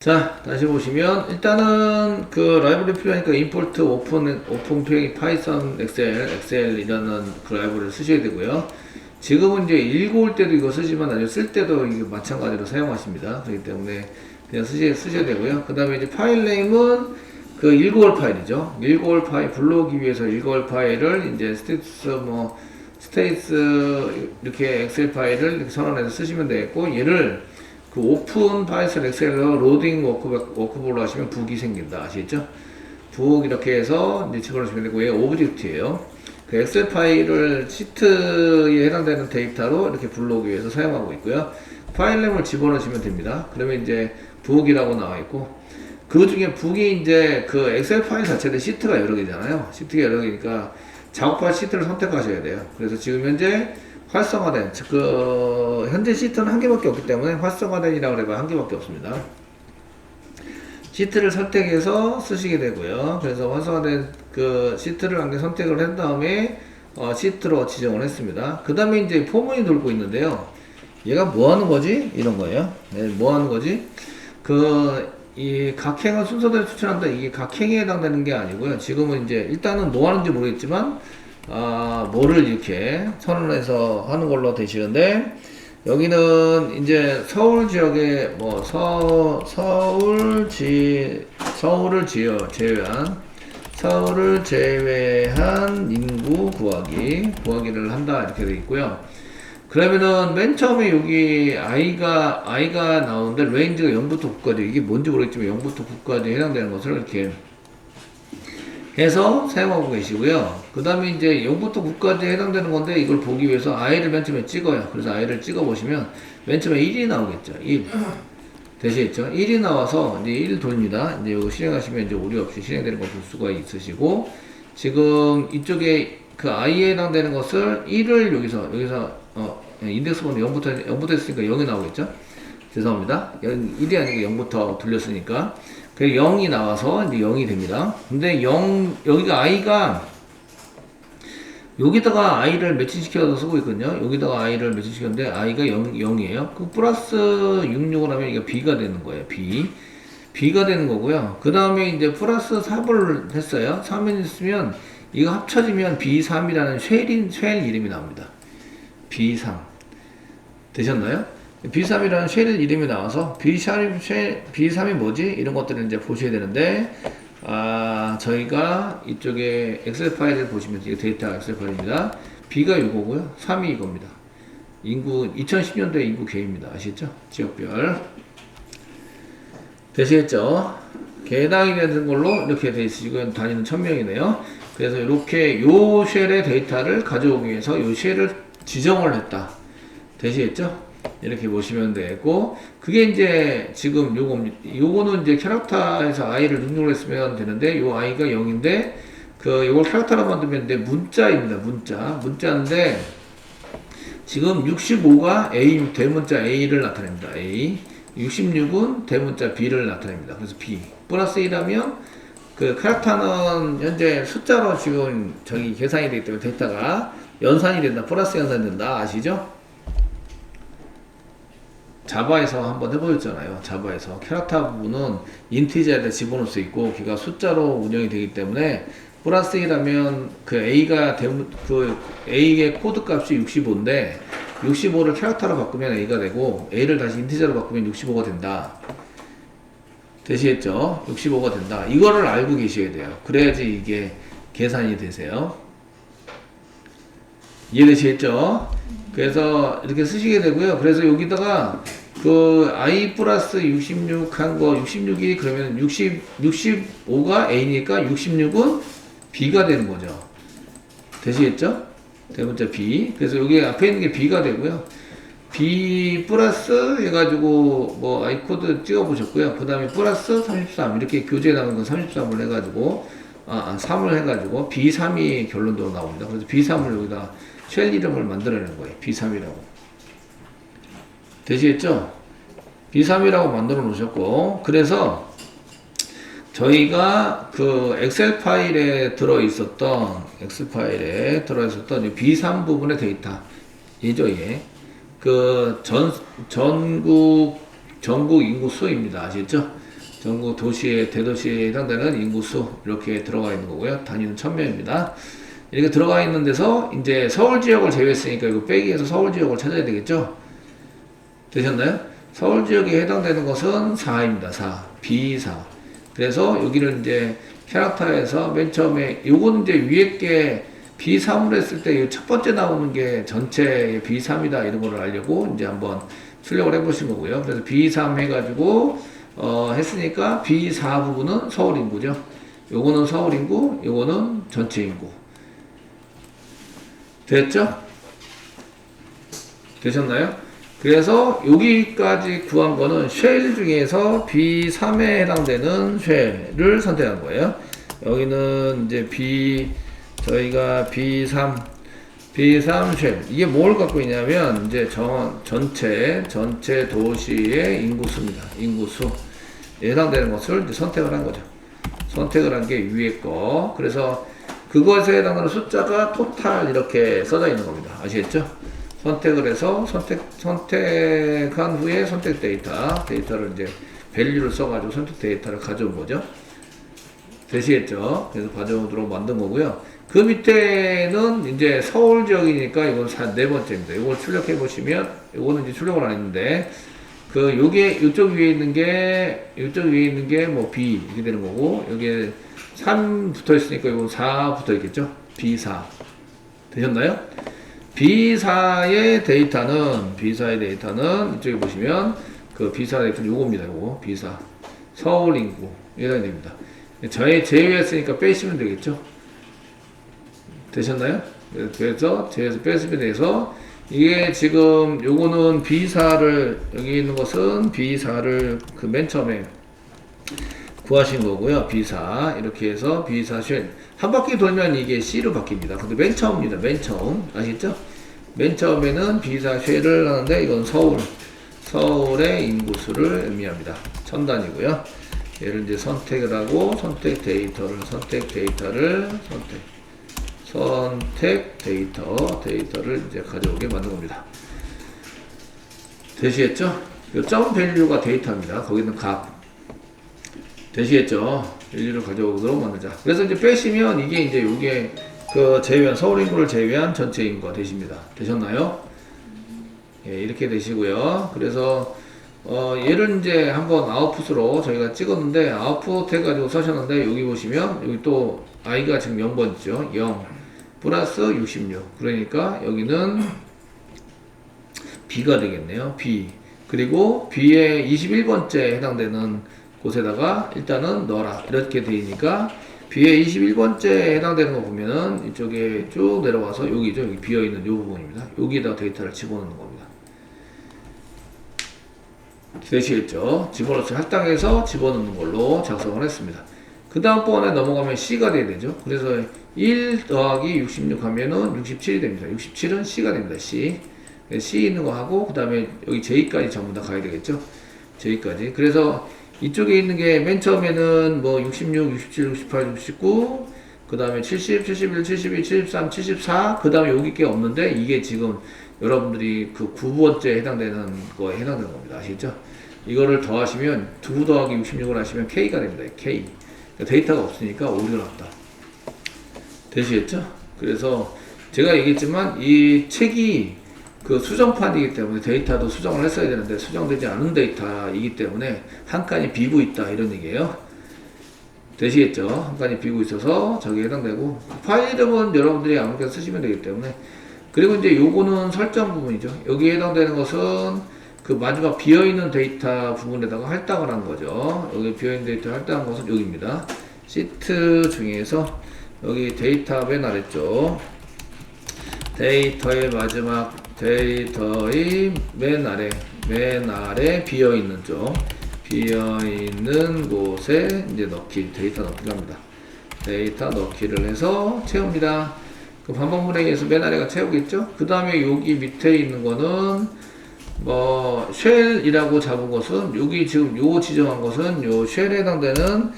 자, 다시 보시면 일단은 그 라이브러리 필요하니까 임포트 오픈 페이 파이썬 엑셀이라는 그 라이브러리를 쓰셔야 되고요. 지금은 이제 읽어올 때도 이거 쓰지만 나중에 쓸 때도 이게 마찬가지로 사용하십니다. 그렇기 때문에 그냥 쓰셔야 되고요. 그 다음에 이제 파일 네임은 그 읽어올 파일이죠. 읽어올 파일 불러오기 위해서 읽어올 파일을 이제 스테이트 이렇게 엑셀 파일을 이렇게 선언해서 쓰시면 되겠고, 얘를 그 오픈 파이썬 엑셀로 로딩 워크북으로 하시면 북이 생긴다. 아시겠죠? 북 이렇게 해서 이제 집어넣으시면 되고, 얘 오브젝트예요. 그 엑셀 파일을 시트에 해당되는 데이터로 이렇게 불러오기 위해서 사용하고 있고요. 파일명을 집어넣으시면 됩니다. 그러면 이제 북이라고 나와 있고, 그 중에 북이 이제 그 엑셀 파일 자체는 시트가 여러 개잖아요. 시트가 여러 개니까 작업할 시트를 선택하셔야 돼요. 그래서 지금 현재 활성화된, 그 현재 시트는 한 개밖에 없기 때문에 활성화된이라고 해봐 한 개밖에 없습니다. 시트를 선택해서 쓰시게 되고요. 그래서 활성화된 그 시트를 한 개 선택을 한 다음에 시트로 지정을 했습니다. 그 다음에 이제 포문이 돌고 있는데요. 얘가 뭐 하는 거지? 이런 거예요. 네, 뭐 하는 거지? 이 각행을 순서대로 추천한다. 이게 각행에 해당되는 게 아니고요. 지금은 이제 일단은 뭐 하는지 모르겠지만 뭐를 이렇게 선언해서 하는 걸로 되시는데, 여기는 이제 서울 지역에 뭐 서울을 제외한 인구 구하기를 한다 이렇게 되어 있고요. 그러면은 맨 처음에 여기 i가 나오는데 레인지가 0부터 9까지, 이게 뭔지 모르겠지만 0부터 9까지 해당되는 것을 이렇게 해서 사용하고 계시고요. 그 다음에 이제 0부터 9까지 해당되는 건데, 이걸 보기 위해서 i를 맨 처음에 찍어요. 그래서 i를 찍어 보시면 맨 처음에 1이 나오겠죠. 1 되시겠죠? 1이 나와서 이제 1 돌립니다. 이제 이거 실행하시면 이제 오류 없이 실행되는 걸 볼 수가 있으시고, 지금 이쪽에 그 i에 해당되는 것을 1을 여기서 인덱스 번호 0부터 했으니까 0이 나오겠죠? 죄송합니다. 1이 아니고 0부터 돌렸으니까. 그 0이 나와서 이제 0이 됩니다. 근데 여기가 i가, 여기다가 i를 매칭시켜서 쓰고 있거든요. 여기다가 i를 매칭시켰는데 i가 0이에요. 그 플러스 66을 하면 이게 b가 되는 거예요. b가 되는 거고요. 그 다음에 이제 플러스 3을 했어요. 3을 했으면 이거 합쳐지면 b3이라는 쉘 이름이 나옵니다. b3 되셨나요? B3이라는 쉘 이름이 나와서 B3이 뭐지? 이런 것들을 이제 보셔야 되는데, 저희가 이쪽에 엑셀 파일을 보시면 이게 데이터 엑셀 파일입니다. B가 이거고요. 3이 이겁니다. 인구 2010년도에 인구 개입니다. 아시겠죠? 지역별 되시겠죠? 개당이 되는 걸로 이렇게 돼 있으시고 단위는 1000명이네요. 그래서 이렇게 요 쉘의 데이터를 가져오기 위해서 요 쉘을 지정을 했다. 되시겠죠? 이렇게 보시면 되고, 그게 이제 지금 요거는 이제 캐릭터에서 i를 능력을 했으면 되는데, 요 i가 0인데 요걸 캐릭터로 만들면 되는데 문자입니다. 문자인데 지금 65가 a 대문자 a를 나타냅니다. a 66은 대문자 b를 나타냅니다. 그래서 b 플러스 1하면 그 캐릭터는 현재 숫자로 지금 저기 계산이 되기 때문에 데이터가 연산이 된다. 플러스 연산이 된다. 아시죠? 자바에서 한번 해보셨잖아요. 자바에서 캐릭터 부분은 인티저에 집어넣을 수 있고, 걔가 숫자로 운영이 되기 때문에 플러스 1하면 그 A의 코드 값이 65인데 65를 캐릭터로 바꾸면 A가 되고, A를 다시 인티저로 바꾸면 65가 된다. 되시겠죠? 65가 된다. 이거를 알고 계셔야 돼요. 그래야지 이게 계산이 되세요. 이해되시겠죠? 그래서 이렇게 쓰시게 되고요. 그래서 여기다가 그 i 플러스 66 한 거, 66이 그러면 65가 a니까 66은 b가 되는 거죠. 되시겠죠? 대문자 b. 그래서 여기 앞에 있는 게 b가 되고요. b 플러스 해가지고 뭐 i 코드 찍어 보셨고요. 그 다음에 플러스 33 이렇게 교재에 나온 건 33을 해가지고 3을 해가지고 b3이 결론적으로 나옵니다. 그래서 b3을 여기다 쉘 이름을 만들어내는 거예요. B3이라고. 되시겠죠? B3이라고 만들어 놓으셨고, 그래서 저희가 그 엑셀 파일에 들어있었던 B3 부분의 데이터, 얘죠, 얘. 그 전국 인구 수입니다. 아시겠죠? 전국 도시의 대도시에 해당되는 인구수 이렇게 들어가 있는 거고요. 단위는 1000명입니다. 이렇게 들어가 있는 데서 이제 서울 지역을 제외했으니까 이거 빼기해서 서울 지역을 찾아야 되겠죠? 되셨나요? 서울 지역에 해당되는 것은 4입니다. 4. B4. 그래서 여기를 이제 캐릭터에서 맨 처음에 요거는 이제 위에 게 B3으로 했을 때 첫 번째 나오는 게 전체 B3이다 이런 거를 알려고 이제 한번 출력을 해보신 거고요. 그래서 B3 해가지고 했으니까 B4 부분은 서울 인구죠. 요거는 서울 인구, 요거는 전체 인구. 됐죠? 되셨나요? 그래서 여기까지 구한 거는 쉘 중에서 B3에 해당되는 쉘을 선택한 거예요. 여기는 이제 저희가 B3 쉘. 이게 뭘 갖고 있냐면, 이제 전체 도시의 인구수입니다. 인구수. 해당되는 것을 이제 선택을 한 거죠. 선택을 한 게 위에 거. 그래서 그것에 해당하는 숫자가 토탈 이렇게 써져 있는 겁니다. 아시겠죠? 선택을 해서 선택한 후에 선택 데이터를 이제 밸류를 써가지고 선택 데이터를 가져온 거죠. 되시겠죠? 그래서 가져오도록 만든 거고요. 그 밑에는 이제 서울 지역이니까 이건 네 번째입니다. 이걸 출력해 보시면, 이거는 이제 출력을 안 했는데, 이쪽 위에 있는 게 뭐 B 이렇게 되는 거고, 여기에 3 붙어 있으니까 이건 4 붙어 있겠죠? B4. 되셨나요? B4의 데이터는 이쪽에 보시면 그 B4 데이터는 요겁니다. 요거 B4 서울 인구 해당이 됩니다. 제외했으니까 빼시면 되겠죠. 되셨나요? 그래서 제외해서 뺐으면 돼서 이게 지금 요거는 B4를 여기 있는 것은 B4를 그 맨 처음에 구하신 거고요. B4 이렇게 해서 B4 쉘 한 바퀴 돌면 이게 C로 바뀝니다. 근데 맨 처음입니다. 맨 처음 아시겠죠? 맨 처음에는 B4 쉘을 하는데 이건 서울의 인구수를 의미합니다. 1000단위고요. 얘를 이제 선택을 하고 선택 데이터를 이제 가져오게 만든 겁니다. 되시겠죠? 이 점 밸류가 데이터입니다. 거기는 값. 되시겠죠? 밸류를 가져오도록 만들자. 그래서 이제 빼시면 이게 이제 요게 그 서울 인구를 제외한 전체 인구가 되십니다. 되셨나요? 예, 이렇게 되시고요. 그래서 얘를 이제 한번 아웃풋으로 저희가 찍었는데 아웃풋 해가지고 써셨는데 여기 보시면 여기 또 i가 지금 0번 있죠. 0 플러스 66. 그러니까 여기는 b가 되겠네요. b. 그리고 b의 21번째 해당되는 곳에다가 일단은 넣어라. 이렇게 되니까 b의 21번째 해당되는 거 보면은 이쪽에 쭉 내려와서 여기죠. 여기 비어있는 이 부분입니다. 여기에다 데이터를 집어넣는 겁니다. 되시겠죠? 집어넣지 할당해서 집어넣는 걸로 작성을 했습니다. 그 다음번에 넘어가면 C가 돼야 되죠. 그래서 1 더하기 66 하면은 67이 됩니다. 67은 C가 됩니다. C 있는 거 하고, 그 다음에 여기 J까지 전부 다 가야 되겠죠. J까지. 그래서 이쪽에 있는 게 맨 처음에는 뭐 66, 67, 68, 69, 그 다음에 70, 71, 72, 73, 74, 그 다음에 여기 게 없는데 이게 지금 여러분들이 그 9번째 해당되는 거에 해당되는 겁니다. 아시겠죠? 이거를 더하시면 2 더하기 66을 하시면 K가 됩니다. K. 데이터가 없으니까 오류가 났다. 되시겠죠? 그래서 제가 얘기했지만 이 책이 그 수정판이기 때문에 데이터도 수정을 했어야 되는데 수정되지 않은 데이터이기 때문에 한 칸이 비고 있다 이런 얘기예요. 되시겠죠? 한 칸이 비고 있어서 저기에 해당되고 파일 이름은 여러분들이 아무렇게나 쓰시면 되기 때문에, 그리고 이제 요거는 설정 부분이죠. 여기에 해당되는 것은 그 마지막 비어있는 데이터 부분에다가 할당을 한 거죠. 여기 비어있는 데이터 할당한 것은 여기입니다. 시트 중에서 여기 데이터 맨 아래쪽 데이터의 마지막 데이터의 맨 아래 비어있는 쪽, 비어있는 곳에 이제 데이터 넣기를 합니다. 데이터 넣기를 해서 채웁니다. 그 반복문에 의해서 맨 아래가 채우겠죠? 그 다음에 여기 밑에 있는 거는 뭐 쉘이라고 잡은 것은 여기 지금 요 지정한 것은 요 쉘에 해당되는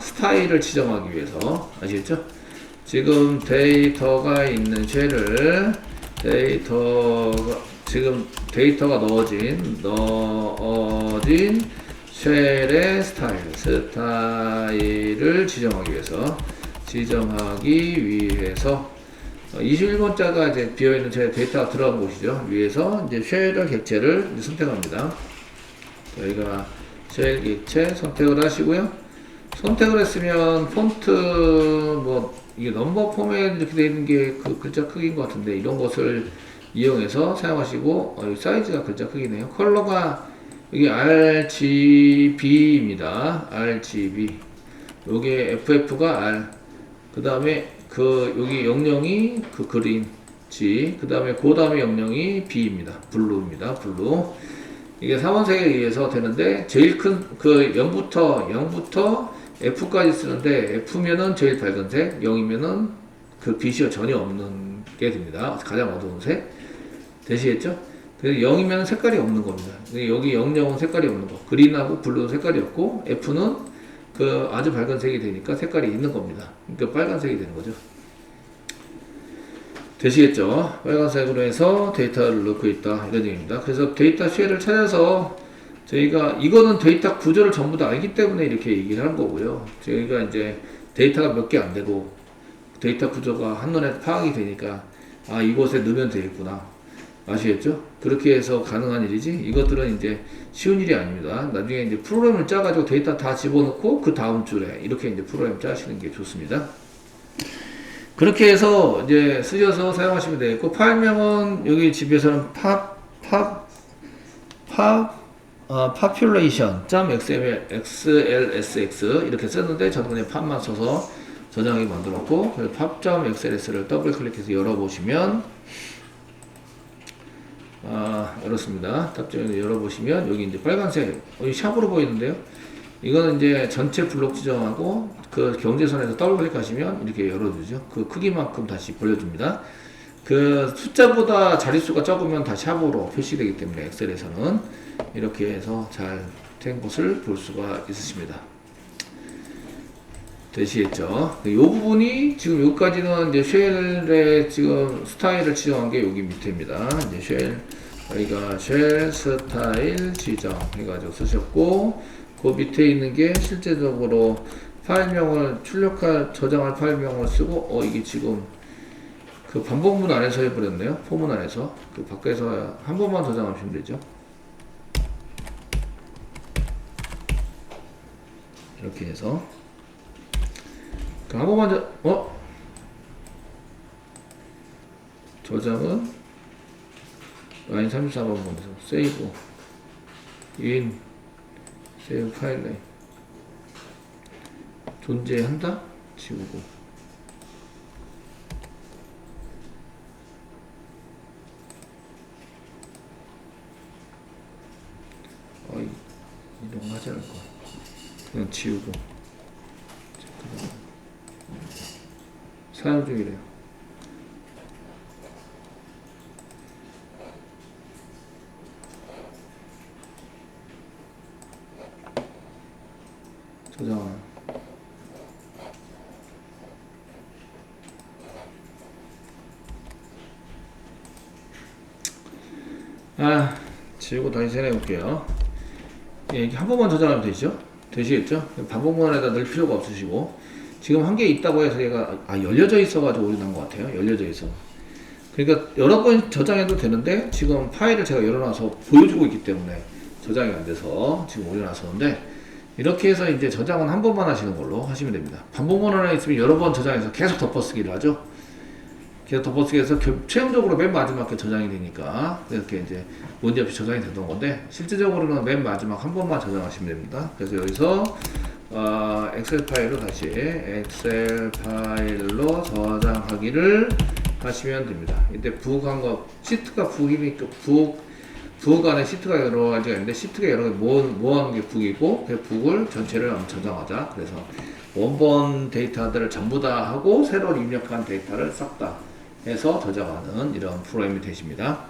스타일을 지정하기 위해서, 아시겠죠? 지금 데이터가 있는 쉘을 지금 데이터가 넣어진 쉘의 스타일을 지정하기 위해서 21번자가 이제 비어있는 제 데이터가 들어간 곳이죠. 위에서 이제 쉘 객체를 선택합니다. 저희가 쉘 객체 선택을 하시고요. 선택을 했으면 폰트 이게 넘버 포맷 이렇게 되어 있는 게 그 글자 크기인 것 같은데 이런 것을 이용해서 사용하시고 사이즈가 글자 크기네요. 컬러가 여기 RGB입니다. RGB. 요게 FF가 R. 그 다음에 여기 영영이 그린 G. 그 다음에 다음에 영영이 B입니다. 블루입니다. 블루. 이게 3원색에 의해서 되는데 제일 큰 0부터 F까지 쓰는데 F면은 제일 밝은색, 0이면은 빛이 전혀 없는 게 됩니다. 가장 어두운 색. 되시겠죠? 그래서 0이면 색깔이 없는 겁니다. 여기 00은 색깔이 없는 거. 그린하고 블루는 색깔이 없고 F는 아주 밝은 색이 되니까 색깔이 있는 겁니다. 그러니까 빨간색이 되는 거죠. 되시겠죠? 빨간색으로 해서 데이터를 넣고 있다. 이런 얘기입니다. 그래서 데이터 쉘을 찾아서 저희가 이거는 데이터 구조를 전부 다 알기 때문에 이렇게 얘기를 하는 거고요. 저희가 이제 데이터가 몇 개 안 되고 데이터 구조가 한눈에 파악이 되니까 이곳에 넣으면 되겠구나. 아시겠죠? 그렇게 해서 가능한 일이지 이것들은 이제 쉬운 일이 아닙니다. 나중에 이제 프로그램을 짜가지고 데이터 다 집어넣고 그 다음 줄에 이렇게 이제 프로그램 짜시는 게 좋습니다. 그렇게 해서 이제 쓰셔서 사용하시면 되겠고 파일명은 여기 집에서는 population.xlsx 이렇게 썼는데 저는 그냥 팝만 써서 저장하게 만들었고 pop.xls를 더블 클릭해서 열어보시면 열었습니다. 탑재를 열어보시면 여기 이제 빨간색 샵으로 보이는데요. 이거는 이제 전체 블록 지정하고 그 경제선에서 더블 클릭하시면 이렇게 열어주죠. 그 크기만큼 다시 벌려줍니다. 그 숫자보다 자릿수가 적으면 다 샵으로 표시되기 때문에 엑셀에서는 이렇게 해서 잘 된 것을 볼 수가 있으십니다. 되시겠죠? 이 부분이 지금 여기까지는 이제 쉘의 지금 스타일을 지정한 게 여기 밑에입니다. 이제 저희가 쉘 스타일 지정 해가지고 쓰셨고, 그 밑에 있는 게 실제적으로 파일명을 저장할 파일명을 쓰고, 이게 지금 그 반복문 안에서 해버렸네요. 포문 안에서. 그 밖에서 한 번만 저장하시면 되죠. 이렇게 해서. 한 번만 저장은 라인 34번 보면서 세이브 인 세이브 파일 네임 존재한다 지우고 이런 거 하지 않을 거야. 그냥 지우고 사용 중이래요. 저장. 지우고 다시 세뇌해 볼게요. 예, 한 번만 저장하면 되죠? 되시겠죠? 반복문에다 넣을 필요가 없으시고. 지금 한 개 있다고 해서 얘가 열려져 있어가지고 오류난 것 같아요. 열려져 있어. 그러니까 여러 번 저장해도 되는데 지금 파일을 제가 열어놔서 보여주고 있기 때문에 저장이 안 돼서 지금 오류났었는데 이렇게 해서 이제 저장은 한 번만 하시는 걸로 하시면 됩니다. 반복문 하나 있으면 여러 번 저장해서 계속 덮어쓰기를 하죠. 계속 덮어쓰기 해서 최종적으로 맨 마지막에 저장이 되니까 이렇게 이제 문제없이 저장이 되던 건데 실제적으로는 맨 마지막 한 번만 저장하시면 됩니다. 그래서 여기서 엑셀 파일로 다시 엑셀 파일로 저장하기를 하시면 됩니다. 이때 부호한 거 시트가 부이니까 부호 안에 시트가 여러 가지가 있는데 시트가 여러 개 모아놓은 게 북이고 그 북을 전체를 한번 저장하자. 그래서 원본 데이터들을 전부 다 하고 새로 입력한 데이터를 싹 다 해서 저장하는 이런 프로그램이 되십니다.